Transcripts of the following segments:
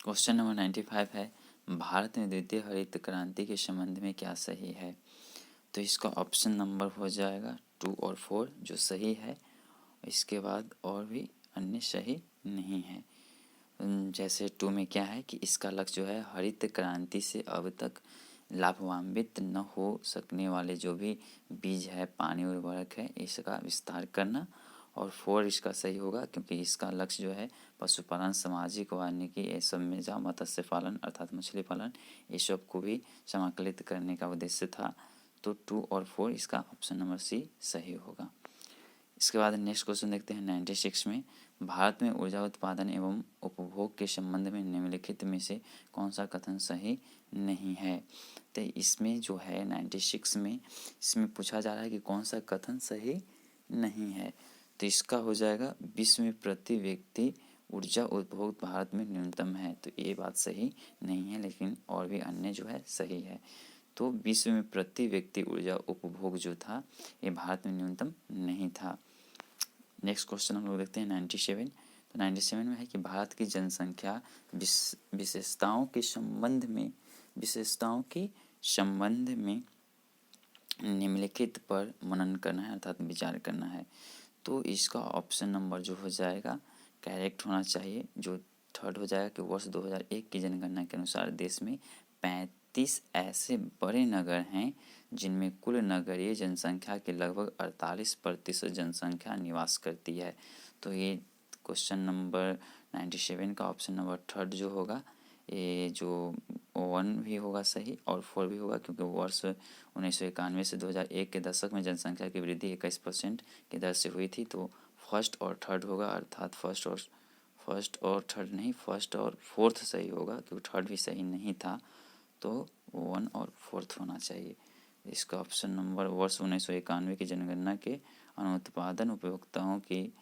Question number 95 है, भारत में द्वितीय हरित क्रांति के संबंध में क्या सही है? तो इसका ऑप्शन नंबर हो जाएगा 2 और 4 जो सही है। इसके बाद और भी अन्य सही नहीं है। जैसे 2 में क्या है कि इसका लक्ष्य जो है हरित क्रांति से अब तक लाभान्वित न हो सकने वाले जो भी बीज है, पानी, उर्वरक है, इसका विस्तार करना। और 4 इसका सही होगा क्योंकि इसका लक्ष्य जो है पशुपालन, सामाजिक वानिकी, ये सब में जहाँ मत्स्य पालन अर्थात मछली पालन, ये सब को भी समाकलित करने का उद्देश्य था। तो 2 और 4 इसका ऑप्शन नंबर सी सही होगा। इसके बाद नेक्स्ट क्वेश्चन देखते हैं 96 में, भारत में ऊर्जा उत्पादन एवं उपभोग के संबंध में निम्नलिखित में से कौन सा कथन सही नहीं है? तो इसमें जो है 96 में इसमें पूछा जा रहा है कि कौन सा कथन सही नहीं है। तो इसका हो जाएगा विश्व में प्रति व्यक्ति ऊर्जा उपभोग भारत में न्यूनतम है। तो ये बात सही नहीं है, लेकिन और भी अन्य जो है सही है। तो विश्व में प्रति व्यक्ति ऊर्जा उपभोग जो था ये भारत में न्यूनतम नहीं था। नेक्स्ट क्वेश्चन हम लोग देखते हैं 97। तो 97 में है कि भारत की जनसंख्या विशेषताओं के संबंध में निम्नलिखित पर मनन करना है अर्थात विचार करना है। तो इसका ऑप्शन नंबर जो हो जाएगा करेक्ट होना चाहिए, जो थर्ड हो जाएगा कि वर्ष 2001 की जनगणना के अनुसार देश में 35 ऐसे बड़े नगर हैं जिनमें कुल नगरीय जनसंख्या के लगभग 48% जनसंख्या निवास करती है। तो ये क्वेश्चन नंबर 97 का ऑप्शन नंबर थर्ड जो होगा, ये जो 1 भी होगा सही और 4 भी होगा, क्योंकि वर्ष 1991 से 2001 के दशक में जनसंख्या की वृद्धि 21% की दर से हुई थी। तो फर्स्ट और थर्ड होगा, अर्थात फर्स्ट और थर्ड नहीं, फर्स्ट और फोर्थ सही होगा क्योंकि थर्ड भी सही नहीं था। तो 1 और 4 होना चाहिए। इसका ऑप्शन नंबर वर्ष 1991 की जनगणना के अनुत्पादन उपभोक्ताओं की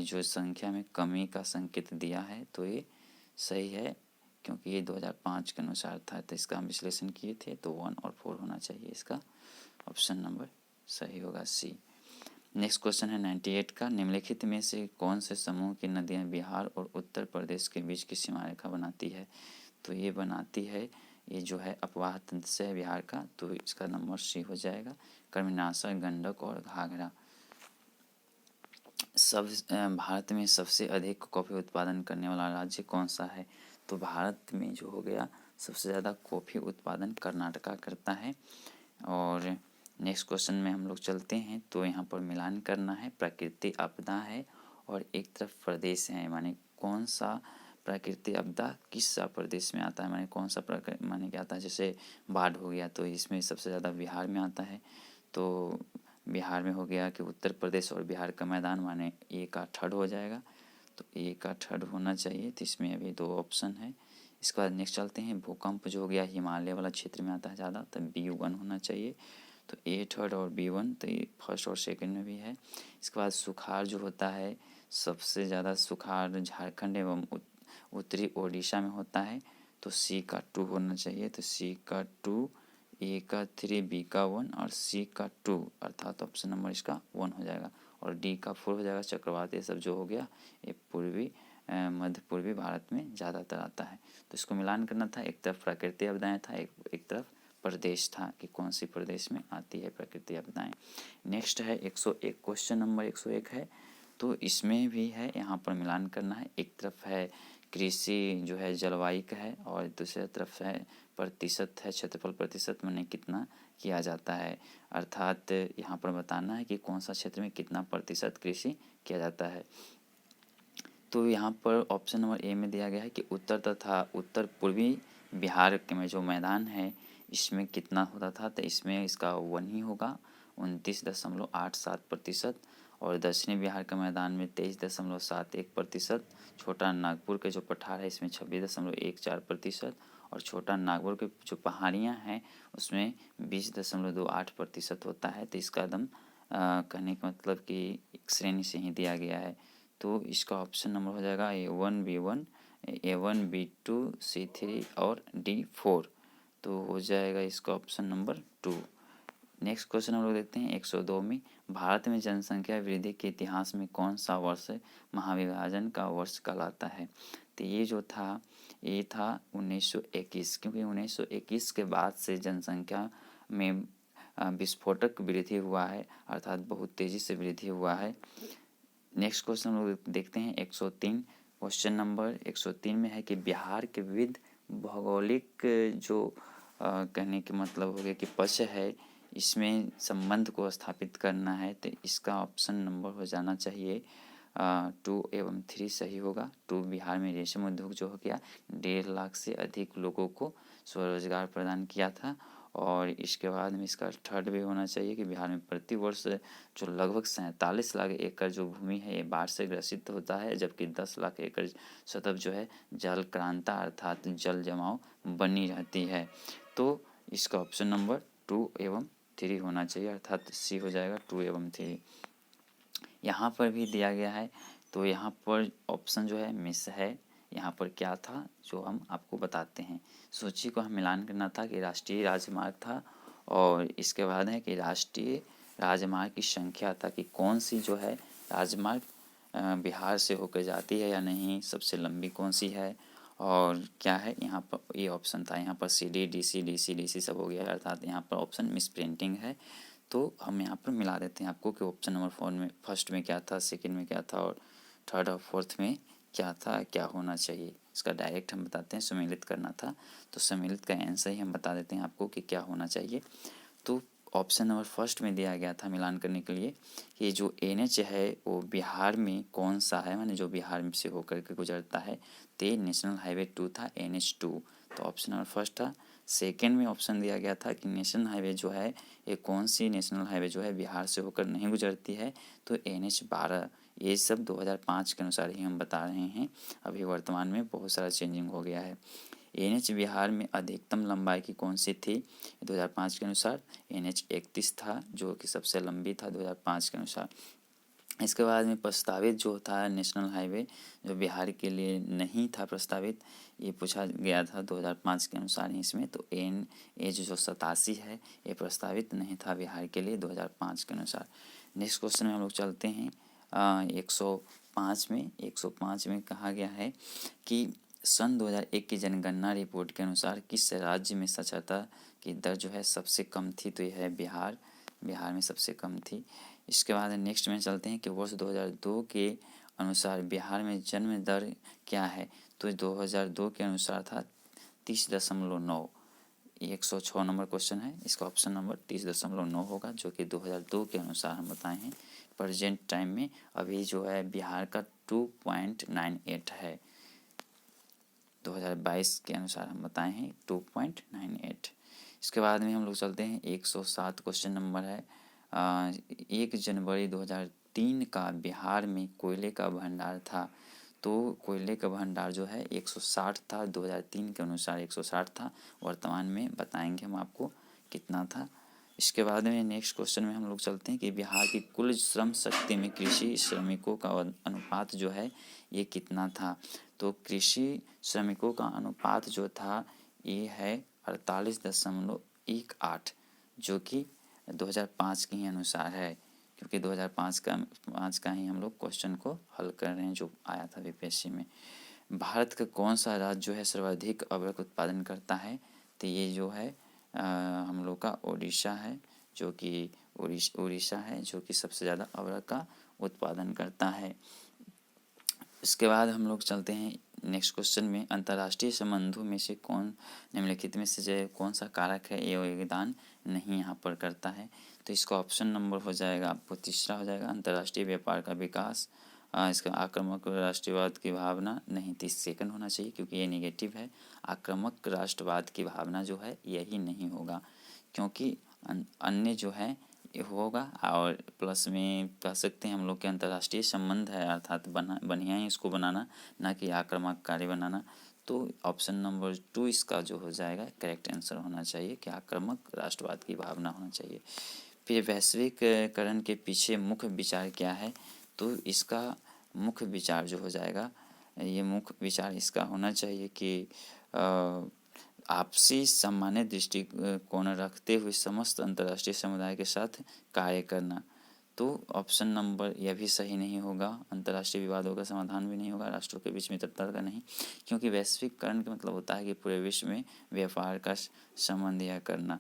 जो संख्या में कमी का संकेत दिया है, तो ये सही है क्योंकि ये 2005 के अनुसार था। तो इसका हम विश्लेषण किए थे, तो 1 और 4 होना चाहिए। इसका ऑप्शन नंबर सही होगा सी। नेक्स्ट क्वेश्चन है 98 का, निम्नलिखित में से कौन से समूह की नदियां बिहार और उत्तर प्रदेश के बीच की सीमा रेखा बनाती है? तो ये बनाती है, ये जो है अपवाह तंत्र से है बिहार का, तो इसका नंबर सी हो जाएगा। कर्मनाशक, गंडक और घाघरा। भारत में सबसे अधिक कॉफ़ी उत्पादन करने वाला राज्य कौन सा है? तो भारत में जो हो गया सबसे ज़्यादा कॉफ़ी उत्पादन कर्नाटका करता है। और नेक्स्ट क्वेश्चन में हम लोग चलते हैं, तो यहाँ पर मिलान करना है, प्राकृतिक आपदा है और एक तरफ प्रदेश है, माने कौन सा प्राकृतिक आपदा किस सा प्रदेश में आता है, माने कौन सा माने क्या आता है। जैसे बाढ़ हो गया तो इसमें सबसे ज़्यादा बिहार में आता है। तो बिहार में हो गया कि उत्तर प्रदेश और बिहार का मैदान, माने ए का थर्ड हो जाएगा। तो ए का थर्ड होना चाहिए। तो इसमें अभी 2 ऑप्शन है। इसके बाद नेक्स्ट चलते हैं, भूकंप जो हो गया हिमालय वाला क्षेत्र में आता है ज़्यादा, तो B1 होना चाहिए। तो ए थर्ड और B1, तो ये फर्स्ट और सेकंड में भी है। इसके बाद सुखाड़ जो होता है, सबसे ज़्यादा सुखाड़ झारखंड एवं उत्तरी ओडिशा में होता है, तो सी का 2 होना चाहिए। तो सी का 2, ए का 3, बी का 1 और सी का 2, अर्थात ऑप्शन नंबर इसका 1 हो जाएगा। और डी का 4 हो जाएगा। चक्रवात ये सब जो हो गया ये पूर्वी मध्य पूर्वी भारत में ज़्यादातर आता है। तो इसको मिलान करना था, एक तरफ प्राकृतिक आपदाएँ था, एक तरफ प्रदेश था कि कौन सी प्रदेश में आती है प्राकृतिक आपदाएँ। नेक्स्ट है 101, क्वेश्चन नंबर 101 है। तो इसमें भी है, यहाँ पर मिलान करना है। एक तरफ है कृषि जो है जलवायु का है और दूसरी तरफ है प्रतिशत है, क्षेत्रफल प्रतिशत में कितना किया जाता है, अर्थात यहाँ पर बताना है कि कौन सा क्षेत्र में कितना प्रतिशत कृषि किया जाता है। तो यहाँ पर ऑप्शन नंबर ए में दिया गया है कि उत्तर तथा उत्तर पूर्वी बिहार के में जो मैदान है इसमें कितना होता था, तो इसमें इसका 1 ही होगा, 29.87%। और दक्षिणी बिहार के मैदान में 23.71%। छोटा नागपुर के जो पठार है इसमें 26.14%। और छोटा नागपुर के जो पहाड़ियाँ हैं उसमें 20.28% होता है। तो इसका एकदम कहने का मतलब कि एक श्रेणी से ही दिया गया है। तो इसका ऑप्शन नंबर हो जाएगा A1 B1, A1 B2, C3 और D4। तो हो जाएगा इसका ऑप्शन नंबर 2। नेक्स्ट क्वेश्चन हम लोग देखते हैं 102 में, भारत में जनसंख्या वृद्धि के इतिहास में कौन सा वर्ष महाविभाजन का वर्ष कहलाता है? तो तो ये जो था ये था 1921, क्योंकि 1921 के बाद से जनसंख्या में विस्फोटक वृद्धि हुआ है, अर्थात बहुत तेज़ी से वृद्धि हुआ है। नेक्स्ट क्वेश्चन हम लोग देखते हैं 103। क्वेश्चन नंबर 103 में है कि बिहार के विविध भौगोलिक जो कहने के मतलब हो गया कि पक्ष है, इसमें संबंध को स्थापित करना है, तो इसका ऑप्शन नंबर हो जाना चाहिए 2 एवं 3 सही होगा। 2 बिहार में रेशम उद्योग जो हो गया 1.5 लाख से अधिक लोगों को स्वरोजगार प्रदान किया था। और इसके बाद में इसका थर्ड भी होना चाहिए कि बिहार में प्रति वर्ष जो लगभग 47 लाख एकड़ जो भूमि है ये बाढ़ से ग्रसित होता है, जबकि 10 लाख एकड़ सतह जो है जल क्रांता अर्थात जल जमाव बनी रहती है। तो इसका ऑप्शन नंबर 2 एवं 3 होना चाहिए, अर्थात सी हो जाएगा 2 एवं 3। यहाँ पर भी दिया गया है, तो यहाँ पर ऑप्शन जो है मिस है। यहाँ पर क्या था जो हम आपको बताते हैं। सूची को हम मिलान करना था कि राष्ट्रीय राजमार्ग था, और इसके बाद है कि राष्ट्रीय राजमार्ग की संख्या था कि कौन सी जो है राजमार्ग बिहार से होकर जाती है या नहीं, सबसे लंबी कौन सी है, और क्या है यहाँ पर ये ऑप्शन था। यहाँ पर CD DC सब हो गया, अर्थात यहाँ पर ऑप्शन मिस प्रिंटिंग है। तो हम यहाँ पर मिला देते हैं आपको कि ऑप्शन नंबर 4 में फर्स्ट में क्या था, सेकंड में क्या था, और थर्ड और फोर्थ में क्या था, क्या होना चाहिए। इसका डायरेक्ट हम बताते हैं, सम्मिलित करना था, तो सम्मिलित का आंसर ही हम बता देते हैं आपको कि क्या होना चाहिए। तो ऑप्शन नंबर फर्स्ट में दिया गया था मिलान करने के लिए कि जो NH है वो बिहार में कौन सा है, माने जो बिहार से होकर के गुजरता है, तो ये नेशनल हाईवे 2 था, NH2। तो ऑप्शन नंबर फर्स्ट था। सेकेंड में ऑप्शन दिया गया था कि नेशनल हाईवे जो है ये कौन सी नेशनल हाईवे जो है बिहार से होकर नहीं गुजरती है, तो NH12। ये सब 2005 के अनुसार ही हम बता रहे हैं, अभी वर्तमान में बहुत सारा चेंजिंग हो गया है। NH बिहार में अधिकतम लंबाई की कौन सी थी 2005 के अनुसार, NH31 था जो कि सबसे लंबी था 2005 के अनुसार। इसके बाद में प्रस्तावित जो था नेशनल हाईवे जो बिहार के लिए नहीं था प्रस्तावित, ये पूछा गया था 2005 के अनुसार इसमें, तो NH जो 87 है ये प्रस्तावित नहीं था बिहार के लिए 2005 के अनुसार। नेक्स्ट क्वेश्चन में हम लोग चलते हैं 105 में। 105 में कहा गया है कि सन 2001 की जनगणना रिपोर्ट के अनुसार किस राज्य में साक्षरता की दर जो है सबसे कम थी, तो यह है बिहार। बिहार में सबसे कम थी। इसके बाद नेक्स्ट में चलते हैं कि वर्ष 2002 के अनुसार बिहार में जन्म दर क्या है, तो 2002 के अनुसार था 30.9। 106 नंबर क्वेश्चन है, इसका ऑप्शन नंबर 30.9 होगा, जो कि 2002 के अनुसार हम बताए हैं। प्रेजेंट टाइम में अभी जो है बिहार का 2.98 है, 2022 के अनुसार हम बताए हैं 2.98। इसके बाद में हम लोग चलते हैं 107 क्वेश्चन नंबर है 1 जनवरी 2003 का बिहार में कोयले का भंडार था, तो कोयले का भंडार जो है 160 था, 2003 के अनुसार 160 था, वर्तमान में बताएंगे हम आपको कितना था। इसके बाद में नेक्स्ट क्वेश्चन में हम लोग चलते हैं कि बिहार की कुल श्रम शक्ति में कृषि श्रमिकों का अनुपात जो है ये कितना था, तो कृषि श्रमिकों का अनुपात जो था ये है 48.18, जो कि 2005 के ही अनुसार है, क्योंकि 2005 का ही हम लोग क्वेश्चन को हल कर रहे हैं जो आया था BPSC में। भारत का कौन सा राज्य जो है सर्वाधिक अवरक उत्पादन करता है, तो ये जो है हम लोग का उड़ीसा है, जो कि उड़ीसा है जो कि सबसे ज़्यादा अवरक का उत्पादन करता है। इसके बाद हम लोग चलते हैं नेक्स्ट क्वेश्चन में, अंतर्राष्ट्रीय संबंधों में से कौन निम्नलिखित में से जो कौन सा कारक है ये योगदान नहीं यहाँ पर करता है, तो इसका ऑप्शन नंबर हो जाएगा आपको तीसरा हो जाएगा, अंतर्राष्ट्रीय व्यापार का विकास। इसका आक्रामक राष्ट्रवाद की भावना नहीं, 30 सेकंड होना चाहिए क्योंकि ये नेगेटिव है। आक्रामक राष्ट्रवाद की भावना जो है यही नहीं होगा, क्योंकि अन्य जो है ये होगा। और प्लस में कह सकते हैं हम लोग के अंतर्राष्ट्रीय संबंध है, अर्थात बढ़िया ही इसको बनाना, ना कि आक्रामककारी बनाना। तो ऑप्शन नंबर 2 इसका जो हो जाएगा करेक्ट आंसर होना चाहिए कि आक्रामक राष्ट्रवाद की भावना होना चाहिए। फिर वैश्वीकरण के पीछे मुख्य विचार क्या है, तो इसका मुख्य विचार जो हो जाएगा, ये मुख्य विचार इसका होना चाहिए कि आपसी सामान्य दृष्टिकोण रखते हुए समस्त अंतर्राष्ट्रीय समुदाय के साथ कार्य करना। तो ऑप्शन नंबर यह भी सही नहीं होगा। अंतर्राष्ट्रीय विवादों का समाधान भी नहीं होगा, राष्ट्रों के बीच मित्रता का नहीं, क्योंकि वैश्वीकरण का मतलब होता है कि पूरे विश्व में व्यापार का संबंध यह करना,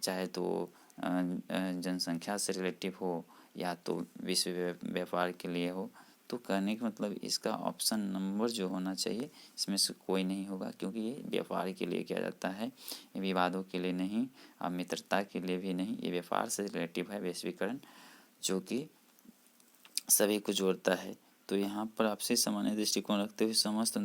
चाहे तो जनसंख्या से रिलेटिव हो या तो विश्व व्यापार के लिए हो। तो कहने का मतलब इसका ऑप्शन नंबर जो होना चाहिए इसमें से कोई नहीं होगा, क्योंकि ये व्यापार के लिए किया जाता है, विवादों के लिए नहीं, और मित्रता के लिए भी नहीं। ये व्यापार से रिलेटिव है वैश्वीकरण, जो कि सभी को जोड़ता है। तो यहाँ पर आपसे सामान्य दृष्टिकोण रखते हुए समस्त